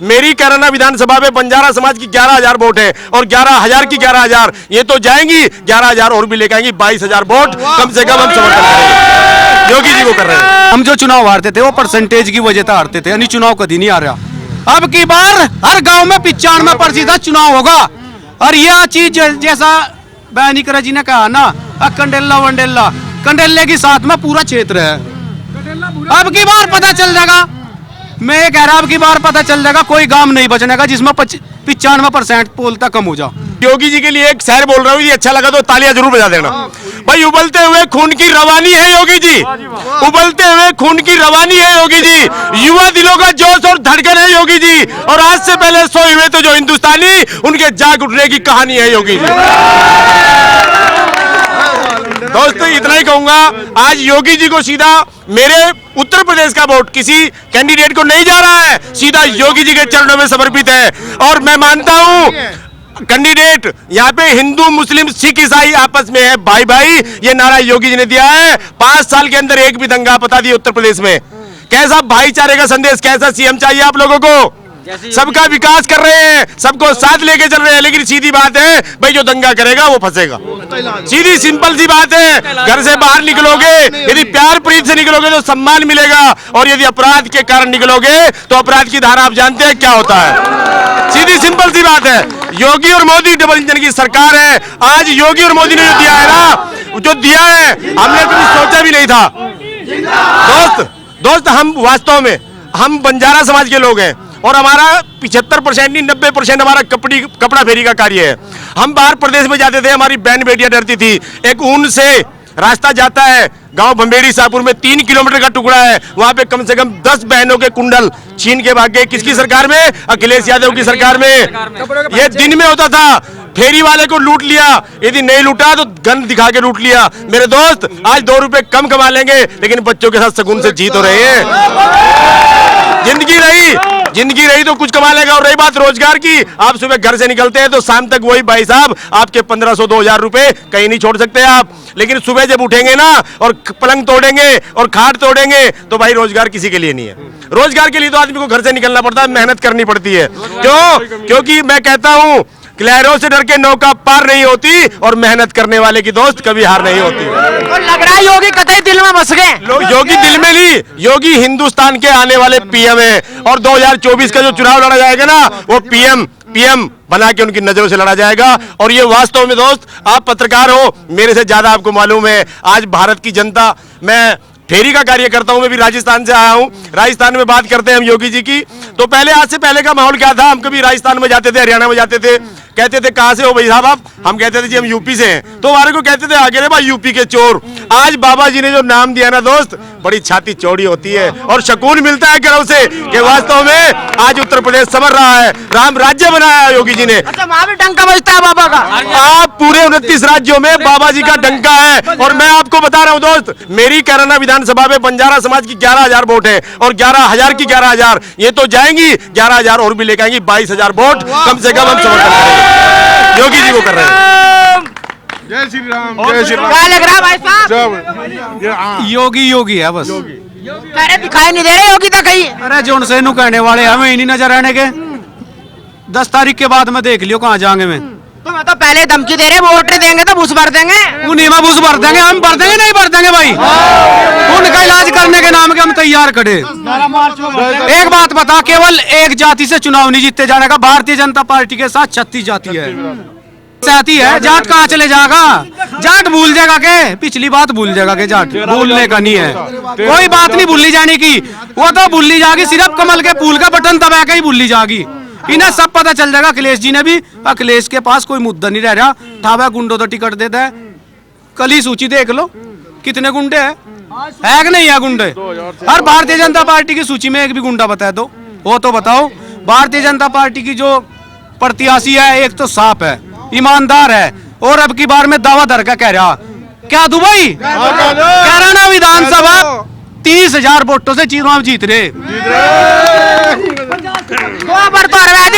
मेरी कैराना विधानसभा में बंजारा समाज की 11,000 वोट है और 11,000 की 11,000 ये तो जाएंगी, 11,000 और भी लेके आएंगी, 22,000 वोट कम से कम हम समर्थन करेंगे। योगी जी को कर रहे हैं। हम जो चुनाव हारते थे वो परसेंटेज की वजह से हारते थे, यानी चुनाव कभी नहीं आ रहा। अब की बार हर गांव में 95% चुनाव होगा। और यह चीज जैसा बैनिकरा जी ने कहा ना, कंडेला वंडेला, कंडेले के साथ में पूरा क्षेत्र है। अब की बार पता चल जाएगा, मैं ये कह रहा अब की बार पता चल जाएगा, कोई गांव नहीं बचने का जिसमें 95% पोल तक कम हो जा। योगी जी के लिए एक शेर बोल रहा हूँ, ये अच्छा लगा तो तालियां जरूर बजा देना। भाई उबलते हुए खून की रवानी है योगी जी, उबलते हुए खून की रवानी है योगी जी, युवा दिलों का जोश और धड़कन है योगी जी, और आज से पहले सोए हुए तो जो हिंदुस्तानी उनके जाग उठने की कहानी है योगी जी। दोस्तों इतना ही कहूंगा, आज योगी जी को सीधा मेरे उत्तर प्रदेश का वोट किसी कैंडिडेट को नहीं जा रहा है, सीधा योगी जी के चरणों में समर्पित है। और मैं मानता हूं कैंडिडेट यहाँ पे हिंदू मुस्लिम सिख ईसाई आपस में है, भाई भाई, ये नारा योगी जी ने दिया है। 5 साल के अंदर एक भी दंगा पता दिया उत्तर प्रदेश में। कैसा भाईचारे का संदेश, कैसा सीएम चाहिए आप लोगों को? सबका विकास कर रहे हैं, सबको साथ लेके चल रहे हैं, लेकिन सीधी बात है भाई, जो दंगा करेगा वो फंसेगा। सीधी सिंपल सी बात है, घर से बाहर निकलोगे यदि प्यार प्रीत से निकलोगे तो सम्मान मिलेगा, और यदि अपराध के कारण निकलोगे तो अपराध की धारा आप जानते हैं क्या होता है। सीधी सिंपल सी बात है। योगी और मोदी डबल इंजन की सरकार है। आज योगी और मोदी ने जो दिया है ना, जो दिया है हमने कभी सोचा भी नहीं था। दोस्त हम वास्तव में हम बंजारा समाज के लोग हैं और हमारा 75% नहीं 90% हमारा कपड़ा फेरी का कार्य है। हम बाहर प्रदेश में जाते थे, हमारी बहन बेटियां डरती थी। एक ऊन से रास्ता जाता है, गांव भंबेड़ी शाहपुर में 3 किलोमीटर का टुकड़ा है, वहां पे कम से कम 10 बहनों के कुंडल छीन के भाग गए। किसकी सरकार में? अखिलेश यादव की सरकार में। ये दिन में होता था, फेरी वाले को लूट लिया, यदि नहीं लूटा तो गन दिखा के लूट लिया। मेरे दोस्त आज 2 रुपए कम कमा लेंगे, लेकिन बच्चों के साथ शगुन से जीत हो रहे हैं। जिंदगी रही तो कुछ कमा लेगा। और रही बात रोजगार की, आप सुबह घर से निकलते हैं तो शाम तक वही भाई साहब आपके 1500-2000 रुपए कहीं नहीं छोड़ सकते आप। लेकिन सुबह जब उठेंगे ना और पलंग तोड़ेंगे और खाट तोड़ेंगे तो भाई रोजगार किसी के लिए नहीं है। रोजगार के लिए तो आदमी को घर से निकलना पड़ता है, मेहनत करनी पड़ती है। क्योंकि मैं कहता हूं लहरों से डर के नौका पार नहीं होती, और मेहनत करने वाले की दोस्त कभी हार नहीं होती। और लग रहा है योगी कतई दिल में बस गए। योगी दिल में नहीं, योगी हिंदुस्तान के आने वाले पीएम है, और 2024 का जो चुनाव लड़ा जाएगा ना, वो पीएम बना के उनकी नजरों से लड़ा जाएगा। और ये वास्तव में दोस्त, आप पत्रकार हो, मेरे से ज्यादा आपको मालूम है आज भारत की जनता, मैं फेरी का कार्य करता हूं, मैं भी राजस्थान से आया हूं। राजस्थान में बात करते हैं हम योगी जी की, तो पहले आज से पहले का माहौल क्या था? हम कभी राजस्थान में जाते थे, हरियाणा में जाते थे, कहते थे कहां से हो भाई साहब आप? हम कहते थे जी हम यूपी से हैं, तो हमारे को कहते थे आगे रे भाई यूपी के चोर। आज बाबा जी ने जो नाम दिया ना दोस्त, बड़ी छाती चौड़ी होती है और सुकून मिलता है गर्व से कि वास्तव में आज उत्तर प्रदेश संवर रहा है, राम राज्य बनाया योगी जी ने। अच्छा, वहां भी डंका बजता है बाबा का। आप पूरे 29 राज्यों में बाबा जी का डंका है। और मैं आपको बता रहा हूं दोस्त, मेरी कैराना विधानसभा में बंजारा समाज की 11,000 वोट है और 11,000 की 11,000 ये तो जाएंगी, 11,000 और भी लेके आएंगी, 22,000 वोट कम से कम हम समर्थन करेंगे। योगी जी को कर रहे हैं। जय श्री राम, जय श्री राम। क्या लग रहा है भाई साहब? योगी है बस। अरे दिखाई नहीं दे रहे योगी तो कहीं। अरे जो उनसे नु कहने वाले हमें ही नहीं नजर आने के। 10 तारीख के बाद में देख लियो कहाँ जाएंगे। मैं तो पहले धमकी दे रहे, वोट देंगे तो घुस भर देंगे। उन्हीं में घुस भर देंगे, हम भर देंगे नहीं भर देंगे भाई। उनका इलाज करने के नाम के हम तैयार खड़े। एक बात बता, केवल एक जाति से चुनाव नहीं जीते जाने का। भारतीय जनता पार्टी के साथ 36 जाति है, साथी है। जाट कहाँ चले जाएगा? जाट भूल जाएगा के? पिछली बात भूल जाएगा के? जाट भूलने का नहीं है, कोई बात नहीं भूली जाने की। वो तो भूली जाएगी, सिर्फ कमल के फूल का बटन दबा के ही भूली जाएगी। इन्हें सब पता चल जाएगा। अखिलेश जी ने भी, अखिलेश के पास कोई मुद्दा नहीं रह रहा। ठावा गुंडों तो टिकट देता है। कल ही सूची देख लो कितने गुंडे है कि नहीं है गुंडे? हर भारतीय जनता पार्टी की सूची में एक भी गुंडा बता दो, वो तो बताओ। भारतीय जनता पार्टी की जो प्रत्याशी है, एक तो साफ है, ईमानदार है, और अब की बार में दावा धर का कह रहा क्या दुबई कैराना विधानसभा 30,000 वोटों से चुनाव जीत रहे।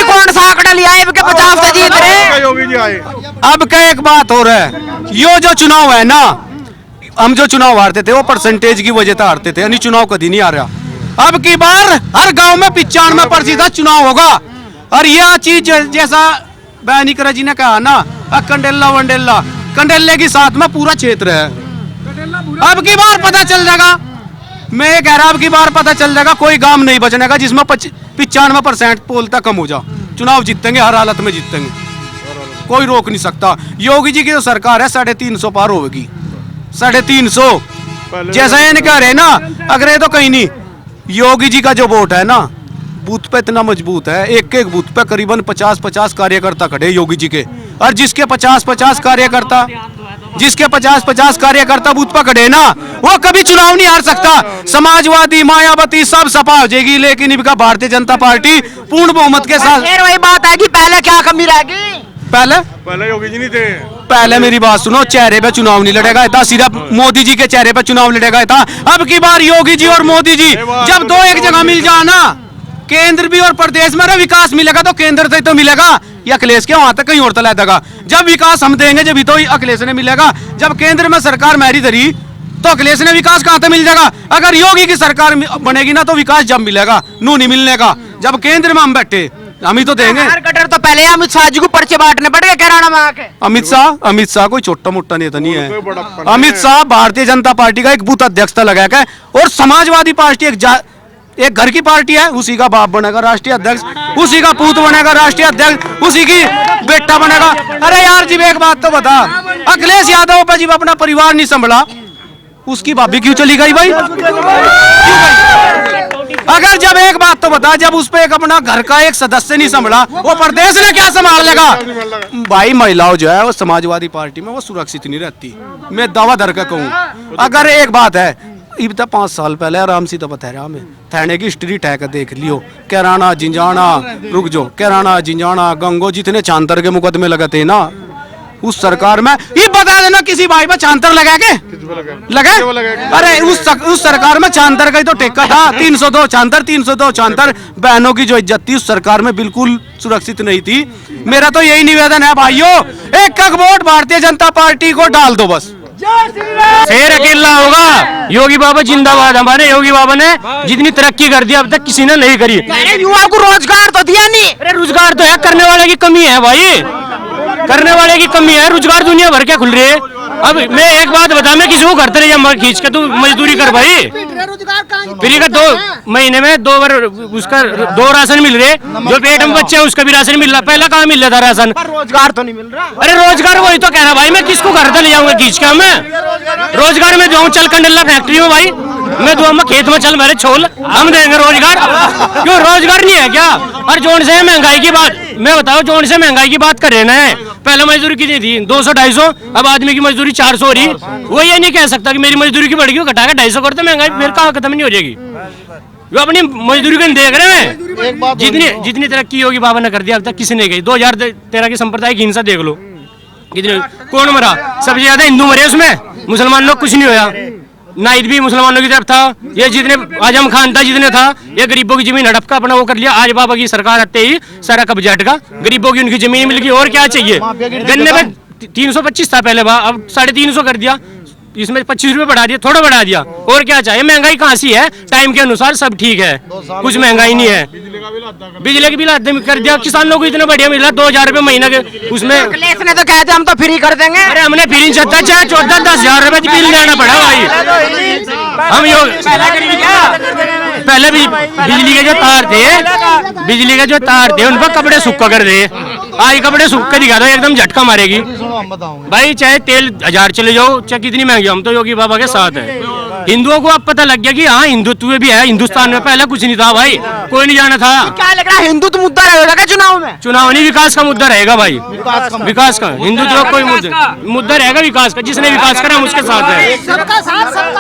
कौन सा आंकड़ा लिया है? 50 से जीत रहे। योगी जी आए। अब क्या एक बात हो रहा है, यो जो चुनाव है ना, हम जो चुनाव हारते थे वो परसेंटेज की वजह से हारते थे, यानी चुनाव कभी नहीं आ रहा। अब की बार हर गांव में 95% चुनाव होगा। और यह चीज जैसा बैनिकरा जी ने कहा ना, कंडेला वंडेला, कंडेले के साथ में पूरा क्षेत्र है। अब की बार पता चल जाएगा, मैं कह रहा अब की बार पता चल जाएगा, कोई गांव नहीं बचने का जिसमें 95% पोल तक कम हो जा। चुनाव जीतेंगे, हर हालत में जीतेंगे, कोई रोक नहीं सकता। योगी जी की जो सरकार है 350 पार होगी, 350। जैसा ये कह रहे ना, अगर ये तो कहीं नहीं, योगी जी का जो वोट है ना बूथ पे इतना मजबूत है, एक एक बूथ पे करीबन 50-50 कार्यकर्ता खड़े योगी जी के। और जिसके 50-50 कार्यकर्ता बूथ पे खड़े ना, वो कभी चुनाव नहीं हार सकता। समाजवादी, मायावती सब सपा हो जाएगी, लेकिन इनका भारतीय जनता पार्टी पूर्ण बहुमत के साथ। फिर वही बात है कि पहले क्या कमी रहेगी। पहले योगी जी नहीं थे। पहले मेरी बात सुनो, चेहरे पे चुनाव नहीं लड़ेगा था, सिर्फ मोदी जी के चेहरे पे चुनाव लड़ेगा था। अब की बार योगी जी और मोदी जी जब दो एक जगह मिल जाना, केंद्र भी और प्रदेश में विकास मिलेगा तो केंद्र से तो मिलेगा, या अखिलेश के वहां तक कहीं और तला देगा। जब विकास हम देंगे जब तो अखिलेश ने मिलेगा। जब केंद्र में सरकार मेरी धरी तो अखिलेश ने विकास कहां से मिल जाएगा। अगर योगी की सरकार बनेगी ना तो विकास जब मिलेगा, नू नहीं मिलने का। जब केंद्र में हम बैठे हम ही तो देंगे। कटर तो पहले अमित शाह जी को पर्चे बांटने पड़ेगा कैराना में आके। अमित शाह कोई छोटा मोटा नेता नहीं है। अमित शाह भारतीय जनता पार्टी का एक बूथ अध्यक्ष था लगा के, और समाजवादी पार्टी एक घर की पार्टी है, उसी का बाप बनेगा राष्ट्रीय अध्यक्ष, उसी का पूत बनेगा राष्ट्रीय अध्यक्ष, उसी की बेटा बनेगा। अरे यार जी एक बात तो बता, अखिलेश यादव पर जब अपना परिवार नहीं संभला, उसकी भाभी क्यों चली गई भाई? अगर जब एक बात तो बता, जब उस पे एक अपना घर का एक सदस्य नहीं संभला, वो प्रदेश ने क्या संभाल लेगा भाई? महिलाओं जो है वो समाजवादी पार्टी में वो सुरक्षित नहीं रहती, मैं दावा धर के कहूँ। अगर एक बात है, इब तक 5 साल पहले आराम से तो बता में थाने की हिस्ट्री टह कर देख लियो, कैराना जिंजाना, रुक जो कैराना जिंजाना गंगो जितने चांतर के मुकदमे लगते ना उस सरकार में, ये बता देना किसी भाई में चांतर लगा के लगा? अरे उस सरकार में चांतर का ही तो टेका था। 302 चांतर बहनों की जो इज्जत थी उस सरकार में बिल्कुल सुरक्षित नहीं थी। मेरा तो यही निवेदन है भाइयों, एक वोट भारतीय जनता पार्टी को डाल दो बस। शेर अकेला होगा। योगी बाबा जिंदाबाद। हमारे योगी बाबा ने जितनी तरक्की कर दी अब तक किसी ने नहीं करी। युवा को रोजगार तो दिया नहीं। अरे रोजगार तो है, करने वाले की कमी है भाई, करने वाले की कमी है। रोजगार दुनिया भर के खुल रही है। अब मैं एक बात बता, मैं किसी को करते रहिए खींच के तू मजदूरी कर भाई। फ्री का 2 महीने में 2 बार उसका 2 राशन मिल रहे, जो पेट में बच्चे हैं उसका भी राशन मिल रहा। पहला कहाँ मिल रहा था राशन? रोजगार तो नहीं मिल रहा। अरे रोजगार वही तो कह रहा भाई, मैं किसको घर ले जाऊंगा खींच के? मैं रोजगार में जाऊँ, चल कंडला फैक्ट्री में भाई, मैं दुआ में खेत में चल मेरे छोल, हम देंगे रोजगार। क्यों रोजगार नहीं है क्या? और जोन से महंगाई की बात मैं बताओ, जोन से महंगाई की बात कर रहे ना, पहले मजदूरी कितनी थी? 200-250, अब आदमी की मजदूरी 400 हो रही। वो ये नहीं कह सकता कि मेरी मजदूरी की बढ़ गई, घटा के 250 करते, महंगाई फिर कहाँ खत्म नहीं हो जाएगी? वो अपनी मजदूरी को देख रहे हैं। जितनी तरक्की योगी बाबा ने कर दिया अब तक किसी ने की। 2013 की सांप्रदायिक हिंसा देख लो, कितने कौन मरा? सबसे ज्यादा हिंदू मरे उसमें, मुसलमान लोग कुछ नहीं होया। नाइद भी मुसलमानों की तरफ था। ये जितने आजम खान था जितने था, ये गरीबों की जमीन हड़प का अपना वो कर लिया। आज बाबा की सरकार आते ही सारा कब्जा हटका, गरीबों की उनकी जमीन मिल गई। और क्या चाहिए? गन्ने में 325 था पहले, अब 350 कर दिया, इसमें 25 रुपए बढ़ा दिया, थोड़ा बढ़ा दिया। और क्या चाहिए? महंगाई कहाँ सी है? टाइम के अनुसार सब ठीक है, कुछ महंगाई नहीं है। बिजली के बिल आधा कर दिया, किसानों को इतना बढ़िया मिल रहा 2000 रुपए महीना के। उसमें अखिलेश ने तो कहा था हम तो फ्री कर देंगे। अरे हमने फ्री 14-10 रुपए बिल देना पड़ा भाई। हम पहले भी बिजली के जो तार थे उन पर कपड़े सूखा कर दे। आज कपड़े सूख के दिखा दो, एकदम झटका मारेगी भाई। चाहे तेल 1000 चले जाओ, चाहे कितनी महंगी, हम तो योगी बाबा के साथ है। हिंदुओं को अब पता लग गया कि हाँ हिंदुत्व भी है हिंदुस्तान में। पहले कुछ नहीं था भाई, कोई नहीं जाना था। क्या लग रहा है हिंदुत्व मुद्दा रहेगा क्या चुनाव में? चुनाव नहीं, विकास का मुद्दा रहेगा भाई। विकास का हिंदुत्व कोई मुद्दा रहेगा विकास का। जिसने विकास करा हम उसके साथ है।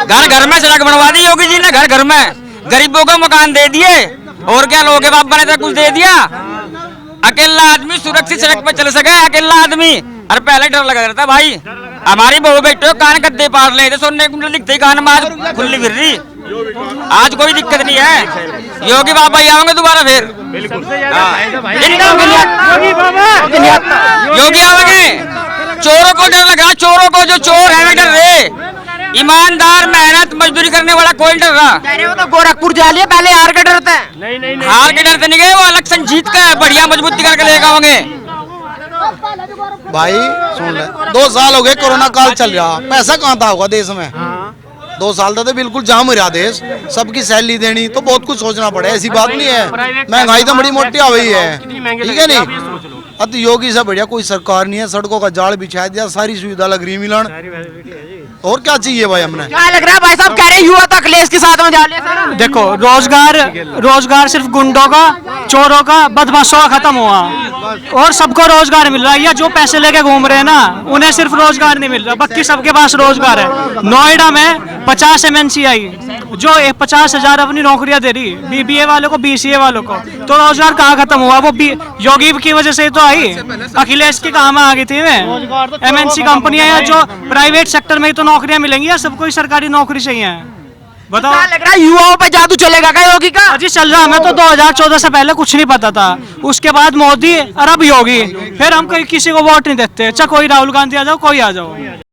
घर घर में सड़क बनवा दी योगी जी ने, घर घर में गरीबों को मकान दे दिए। और क्या लोगों के बाप बने थे कुछ दे दिया। अकेला आदमी सुरक्षित सड़क पर चल सके, अकेला आदमी। अरे पहले डर लगा रहता भाई, हमारी बहू बेटे कान गद्दे पार ले थे, सोने कुंडल दिखते कान में आज खुली फिर रही। आज कोई दिक्कत नहीं है। योगी बाबा आएंगे दोबारा फिर, योगी आएंगे। चोरों को डर लगा, चोरों को, जो चोर है डर रहे। ईमानदार मेहनत मजदूरी करने वाला कोई नहीं डर रहा। कह रहे हो तो गोरखपुर जा लिए, पहले हार का डरता है। नहीं हार के डर से नहीं गए, वो इलेक्शन जीत कर बढ़िया मजबूती करके लेकर आओगे। भाई सुन ले, 2 साल हो गए कोरोना काल चल रहा, पैसा कहाँ था होगा देश में। 2 साल तक तो बिल्कुल जाम हो रहा देश, सबकी सैलरी देनी तो बहुत कुछ सोचना पड़े, ऐसी बात नहीं है। महंगाई तो बड़ी मोटी आ गई है, ठीक है नहीं। अब तो योगी से बढ़िया कोई सरकार नहीं है, सड़कों का जाल बिछा दिया, सारी सुविधा लग रही मिलन, और क्या चाहिए भाई हमने। क्या लग रहा है भाई साहब, कह रहे युवा तो अखिलेश के साथ में जा लिया सर। देखो रोजगार सिर्फ गुंडों का, चोरों का, बदमाशों का खत्म हुआ और सबको रोजगार मिल रहा है। या जो पैसे लेके घूम रहे हैं ना, उन्हें सिर्फ रोजगार नहीं मिल रहा, बाकी सबके पास रोजगार है। नोएडा में 50 MNC आई जो 50,000 अपनी नौकरियां दे रही, BBA वालों को, BCA वालों को। तो रोजगार कहाँ खत्म हुआ? वो योगी की वजह से तो आई, अखिलेश की कहाँ में आ गई थी। MNC कंपनियां या जो प्राइवेट सेक्टर में ही तो नौकरियां मिलेंगी, या सबको ही सरकारी नौकरी चाहिए? बताओ। क्या लग रहा है युवाओं पे जादू चलेगा क्या योगी का? अजी चल रहा, हमें तो 2014 से पहले कुछ नहीं पता था, उसके बाद मोदी और अब योगी, फिर हम किसी को वोट नहीं देते, चाहे कोई राहुल गांधी आ जाओ, कोई आ जाओ।